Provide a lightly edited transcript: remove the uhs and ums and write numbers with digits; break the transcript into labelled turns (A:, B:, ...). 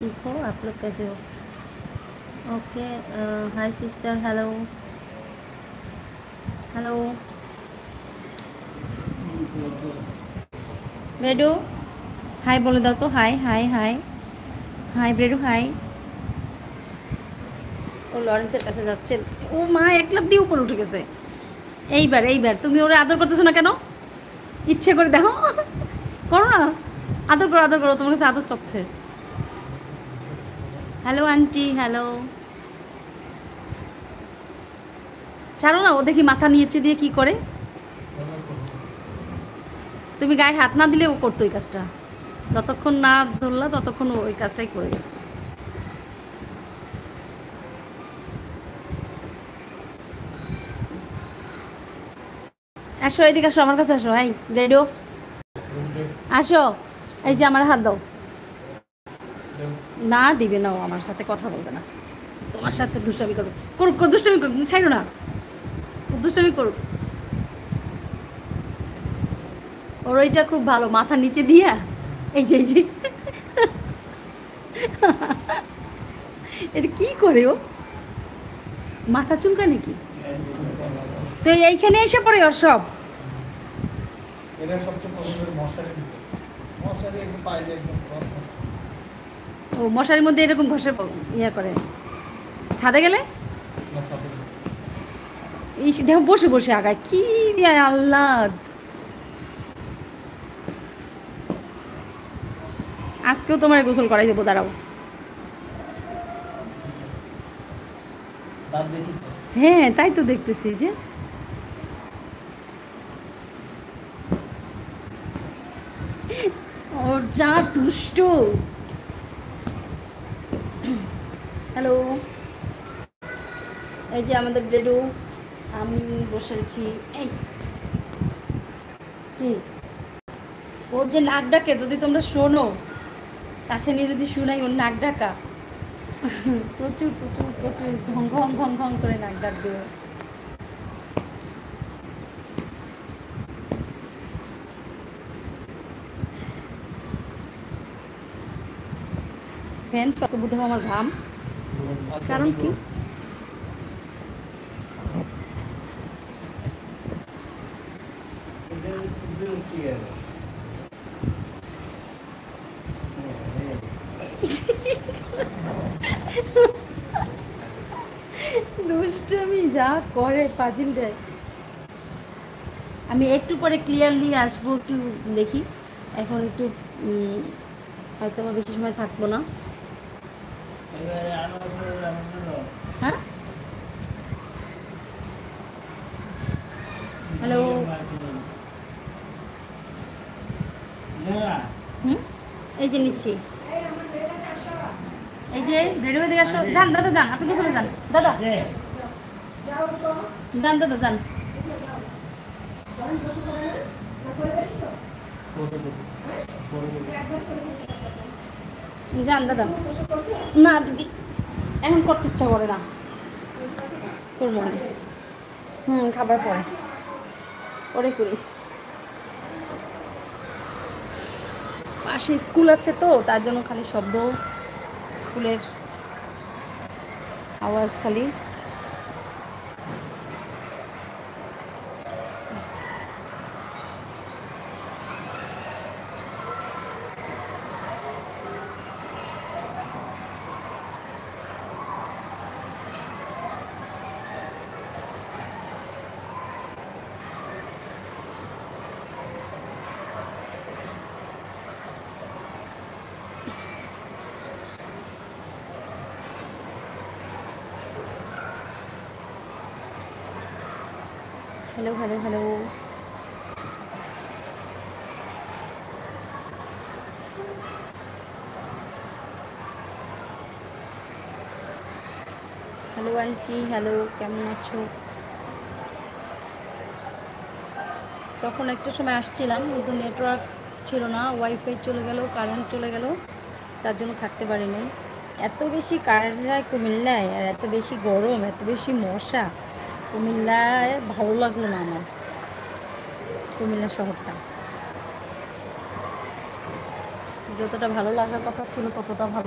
A: ठीक हो आप लोग कैसे हो? Okay. Hi sister, hello hello ব্রেডো, হাই বলে দাও তো। হাই হাই হাই হাই ব্রেডো, হাই। ও লরেন্সের কাছে যাচ্ছে। ও মা, এক লাফ দিয়ে উপরে উঠে গেছে। এইবার এইবার তুমি ওরে আদর করতেছো না কেন? ইচ্ছে করে দেখো, করো না। আদর করো, আদর করো, তোমার কাছে আদর চাচ্ছে। Hello aunty, hello. ছাড়ো না, ও দেখি মাথা নিচে দিয়ে কি করে। তুমি গায়ে হাত না দিলে ও করতো এই কাজটা। যতক্ষণ না ধরলা ততক্ষণ ও ওই কাজটাই করে গেছে। আসো এদিকে, আসো আমার কাছে, আসো। এই রেডিও, আসো। এই যে আমার হাত দাও। না দিবে না, ও আমার সাথে কথা বলবে না। তোমার সাথে দুষ্টামি করুক, করুক করুক, দুষ্টামি করুক, ছাইড়ো না। ও দুষ্টামি করুক। ওর ওইটা খুব ভালো, মাথা নিচে দিয়া। এই যে এই যে এটা কি করে ও? মাথা চুলকায় নাকি? তো এইখানে এসে পড়ে ওর সব।
B: এরা সবচেয়ে পছন্দের মশারি, মশারি একটু পাইলে একদম
A: ও মশারির মধ্যে এরকম ঘষে ইয়া করে। ছাদে গেলে এই দেখো বসে বসে আগায় কি আল্লাহ। আজকেও তোমার গোসল করাই দেবো, দাঁড়াও। হ্যাঁ তাই তো দেখতেছি যে। ওর যা দুষ্ট। হ্যালো, এই যে আমাদের ব্রেডু, আমি বসে আছি। এই কি ও যে নাক ডাকে, যদি তোমরা শোনো, কাছে নিয়ে যদি শুনাই ওর নাক ডাকা, প্রচুর প্রচুর প্রচুর ঘং ঘং ঘং ঘং করে নাক ডাকবে। ফ্যান চক্রবুদ্ধ আমার ঘাম, কারণ কি? দুষ্টমি যা করে পাজিল দেয়। আমি একটু পরে ক্লিয়ারলি আসবো, একটু দেখি। এখন একটু হয়তো বা বেশি সময় থাকবো না। হ্যাঁ হ্যালো। হুম, এই যে নিচ্ছি। এই যে রেডিও দিকে আসো। যান দাদা, যান, আপনি চলে যান দাদা, যান দাদা, যান। যান দাদা। না দিদি, এখন করতে ইচ্ছা করে না, করবো না। খাবার পরে পরে করি। পাশে স্কুল আছে তো, তার জন্য খালি শব্দ, স্কুলের আওয়াজ খালি। Hello hello hello. Hello aunty, hello, কেমন আছো? তখন একটা সময় আসছিলাম কিন্তু নেটওয়ার্ক ছিল না, ওয়াইফাই চলে গেল, কারেন্ট চলে গেল, তার জন্য থাকতে পারিনি। এত বেশি কারেন্ট যায় কুমিল্লায়, আর এত বেশি গরম, এত বেশি মশা। কুমিল্লায় ভালো লাগলো না আমার, কুমিল্লা শহরটা। যতটা ভালো লাগার কথা ছিল ততটা ভালো